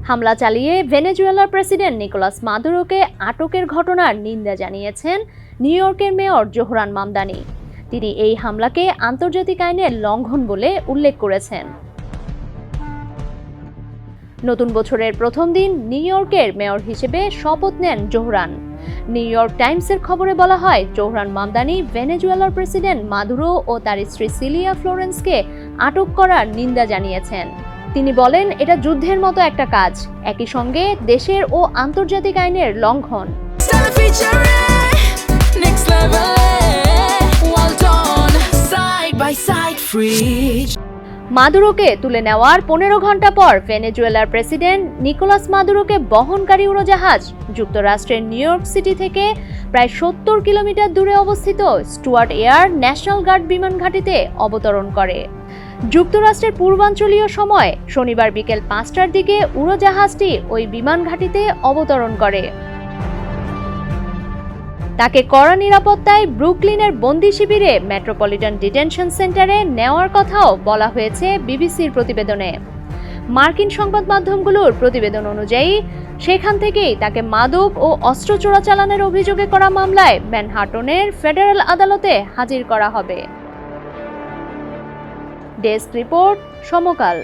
হামলা চালিয়ে ভেনেজুয়েলার প্রেসিডেন্ট নিকোলাস মাদুরোকে আটকের ঘটনার নিন্দা জানিয়েছেন নিউ ইয়র্কের মেয়র জোহরান মামদানি। তিনি এই হামলাকে আন্তর্জাতিক আইনের লঙ্ঘন বলে উল্লেখ করেছেন। নতুন বছরের প্রথম দিন নিউ ইয়র্কের মেয়র হিসেবে শপথ নেন জোহরান। নিউ ইয়র্ক টাইমসের খবরে বলা হয়, জোহরান মামদানি ভেনেজুয়েলার প্রেসিডেন্ট মাদুরো ও তার স্ত্রী সিলিয়া ফ্লোরেন্সকে আটক করার নিন্দা জানিয়েছেন। তিনি বলেন, এটা যুদ্ধের মতো একটা কাজ, একই সঙ্গে দেশের ও আন্তর্জাতিক আইনের লঙ্ঘন। মাদুরোকে তুলে নেওয়ার 15 ঘন্টা পর ভেনেজুয়েলার প্রেসিডেন্ট নিকোলাস মাদুরোকে বহনকারী উড়োজাহাজ যুক্তরাষ্ট্রের নিউ ইয়র্ক সিটি থেকে প্রায় 70 কিলোমিটার দূরে অবস্থিত স্টুয়ার্ট এয়ার ন্যাশনাল গার্ড বিমান ঘাঁটিতে অবতরণ করে। যুক্তরাষ্ট্রের পূর্বাঞ্চলীয় সময় শনিবার বিকেল 5টার দিকে উড়োজাহাজটি ওই বিমান ঘাঁটিতে অবতরণ করে। তাকে কড়া নিরাপত্তায় ব্রুকলিনের বন্দি শিবিরে মেট্রোপলিটন ডিটেনশন সেন্টারে নেওয়ার কথাও বলা হয়েছে বিবিসির প্রতিবেদনে। মার্কিন সংবাদ মাধ্যমগুলোর প্রতিবেদন অনুযায়ী সেখান থেকেই তাকে মাদক ও অস্ত্র চোরাচালানের অভিযোগে করা মামলায় ম্যানহাটনের ফেডারেল আদালতে হাজির করা হবে। ডেস্ক রিপোর্ট, সমকাল।